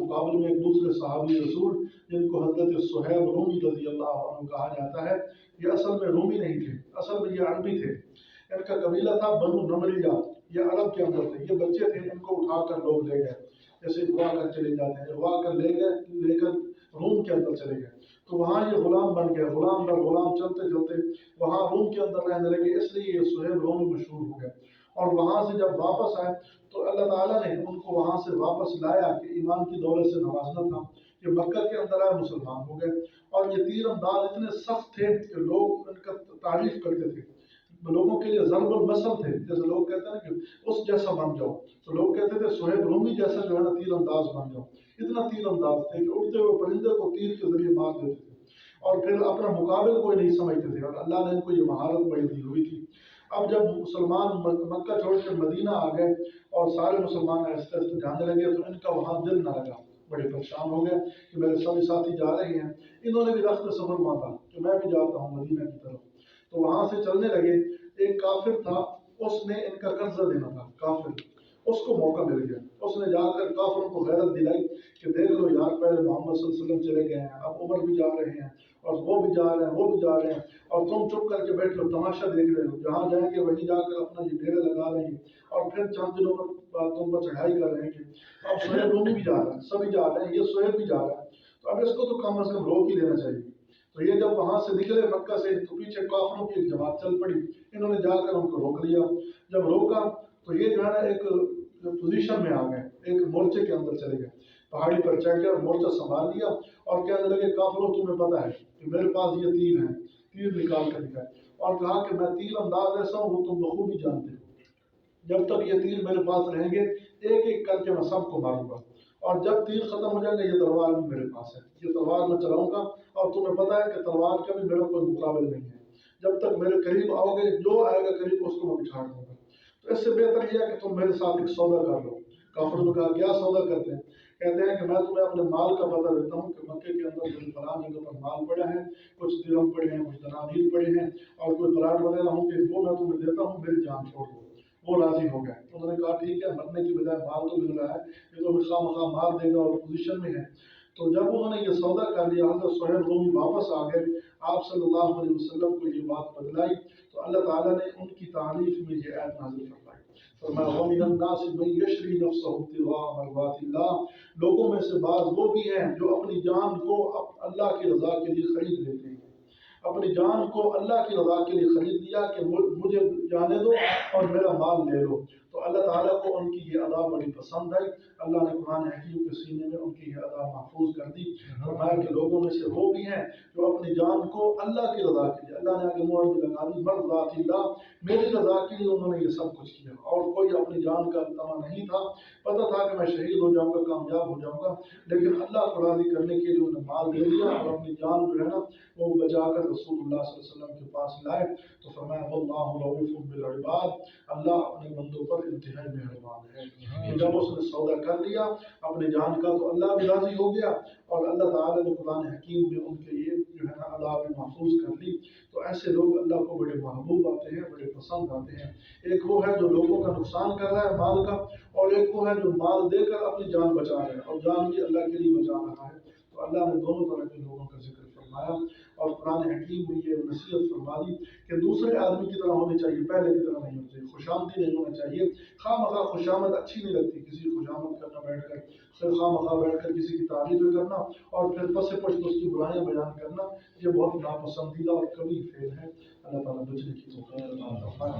मुकाबले में एक दूसरे सहाबी रसूल जिनको हजरत सुहैब रूमी रजी अल्लाह अन्हु कहा जाता है, ये असल में रूमी नहीं थे, असल में ये अरबी थे। इनका कबीला था बनु नमरिया, ये अरब के अंदर थे। ये बच्चे थे, इनको उठाकर लोग ले गए, जैसे दुआ कर चले जाते हैं, दुआ कर ले गए, लेकर रूम के अंदर चले गए। तो वहाँ ये गुलाम बन गए, गुलाम दर गुलाम चलते चलते वहाँ रूम के अंदर रहने लगे, इसलिए ये सुहैब रूमी मशहूर हो गए। और वहाँ से जब वापस आए तो अल्लाह ताला ने उनको वहाँ से वापस लाया कि ईमान की दौलत से नवाजना था। ये मक्का के अंदर आए, मुसलमान हो गए। और ये तीर अंदाज इतने सख्त थे कि लोग इनका तारीफ करते थे, लोगों के लिए ज़रबुल मसल थे। जैसे लोग कहते हैं ना कि उस जैसा बन जाओ, तो लोग कहते थे सुहैब रूमी जैसा जो है ना तीर अंदाज बन जाओ। इतना तीर अंदाज थे कि उड़ते हुए परिंदे को तीर के जरिए मार देते थे और फिर अपना मुकाबले कोई नहीं समझते थे, और अल्लाह ने इनको ये महारत बड़ी दी हुई थी। अब जब मुसलमान मक्का छोड़ कर मदीना आ गए और सारे मुसलमान आहिस्ते आहिस्ते जाने लगे, तो इनका वहाँ दिल न लगा, बड़े परेशान हो गए कि मेरे सभी साथी जा रहे हैं। इन्होंने भी रफ्त सफर मांगा कि मैं भी जाता हूँ मदीना की तरफ। तो वहाँ से चलने लगे। एक काफिर था, उसने इनका कर्जा देना था, काफिर, उसको मौका मिल गया। उसने जाकर काफिरों को गैरत दिलाई कि देख लो यार, पहले मोहम्मद सल्लल्लाहु अलैहि वसल्लम चले गए हैं, अब उमर भी जा रहे हैं, और वो भी जा रहे हैं, वो भी जा रहे हैं, और तुम चुप करके बैठ लो, तमाशा देख रहे हो। जहाँ जाएंगे वहीं जाकर अपना ये डेरे लगा रहे हैं, और फिर चंद दिनों बाद तुम पर चढ़ाई कर रहे हैं। अब सुहैब रूमी भी जा रहा है, सभी जा रहे हैं, ये सुहैब भी जा रहा है, तो अब इसको तो कम अज कम रोक ही लेना चाहिए। तो ये जब वहां से निकले मक्का से, तो पीछे काफिरों की एक जमात चल पड़ी। इन्होंने जाकर उनको रोक लिया। जब रोका तो ये जो है ना एक पोजीशन में आ गए, एक मोर्चे के अंदर चले गए, पहाड़ी पर चढ़ गए, मोर्चा संभाल लिया और कहने लगे, काफिरों तुम्हें पता है कि मेरे पास ये तीर है, तीर निकाल कर दिखाए, और कहा कि मैं तीर अंदाज ऐसा हूँ वो तुम बखूबी जानते हो। जब तक ये तीर मेरे पास रहेंगे, एक एक करके मैं सबको मारूंगा, और जब तीर खत्म हो जाएंगे, ये तलवार भी मेरे पास है, ये तलवार मैं चलाऊंगा, और तुम्हें पता है कि तलवार का भी मेरा कोई मुकाबला नहीं है। जब तक मेरे करीब आओगे, जो आएगा करीब उसको मैं बिठा दूंगा। तो इससे बेहतर यह है कि तुम मेरे साथ एक सौदा कर लो। काफिरों ने कहा, क्या सौदा करते हैं? कहते हैं कि मैं तुम्हें अपने माल का पता देता हूँ कि मक्के के अंदर कोई फलां जगह पर माल पड़ा है, कुछ दिरहम पड़े हैं, कुछ दनानीर पड़े हैं, और कोई प्लाट वगैरह होंगे, वो मैं तुम्हें देता हूँ, मेरी जान छोड़ दो। वो राजी हो गए। उन्होंने कहा, ठीक है, मरने की बजाय माल तो मिल रहा है, ये तो हमें खामखा मार देगा और पोजीशन में है। तो जब उन्होंने ये सौदा कर लिया, हज़रत सुहैब रूमी वापस आ गए, आप सल्लल्लाहु अलैहि वसल्लम को ये बात बतलाई, तो अल्लाह ताला ने उनकी तारीफ में ये आयत नाज़िल फरमाई। फरमाया, वमिनन नासि मन यशरी नफ्सहु इब्तिग़ाअ मरज़ातिल्लाह, लोगों में से बाज़ वो भी हैं जो अपनी जान को अल्लाह की रज़ा के लिए खरीद लेते हैं। अपनी जान को अल्लाह की रज़ा के लिए खरीद लिया कि मुझे जाने दो और मेरा माल ले लो। तो अल्लाह ताला को उनकी ये अदा बड़ी पसंद आई। अल्लाह ने कुरान हकीम के सीने में उनकी ये अदा महफूज कर दी। फरमाया कि लोगों में से वो भी हैं जो अपनी जान को अल्लाह की रज़ा के लिए, अल्लाह ने आगे मोहर भी लगा दी, मर्ज़ातिल्लाह, मेरी रज़ा के लिए उन्होंने ये सब कुछ किया। और कोई अपनी जान का तमा नहीं था, पता था कि मैं शहीद हो जाऊंगा, कामयाब हो जाऊंगा, लेकिन अल्लाह को राज़ी करने के लिए उन्होंने माल दे दिया और अपनी जान जो है ना वो बचाकर रसूलुल्लाह सल्लल्लाहु अलैहि वसल्लम के पास लाए। तो फरमाया, वल्लाहु रऊफ़ुम बिल इबाद, अल्लाह अपने बंदों पर इंतहाई मेहरबान है। तो जब उसने सौदा कर लिया अपनी जान का, तो अल्लाह भी राजी हो गया, और अल्लाह ताला ने कुरान हकीम में उनके ये जो है ना अदा भी महफूज कर ली। तो ऐसे लोग अल्लाह को बड़े महबूब आते हैं, बड़े पसंद आते हैं। एक वो है जो लोगों का नुकसान कर रहा है माल का, और एक वो है जो माल देकर अपनी जान बचा रहा है, और जान भी अल्लाह के लिए बचा रहा है। तो अल्लाह ने दोनों तरह के लोगों का जिक्र फरमाया, और कुरान हकीम में ये नसीहत फरमा दी कि दूसरे आदमी की तरह होनी चाहिए, पहले की तरह नहीं होनी चाहिए, खुशामदी नहीं होना चाहिए। खामखा खुशामद अच्छी नहीं लगती, किसी की खुशामद करना बैठकर, फिर खामखा बैठकर किसी की तारीफें करना और फिर पसे पश्त उसकी बुराइयां बयान करना, ये बहुत नापसंदीदा और कभी फेल है। अल्लाह ताला बचने की तौफीक अता फरमाए।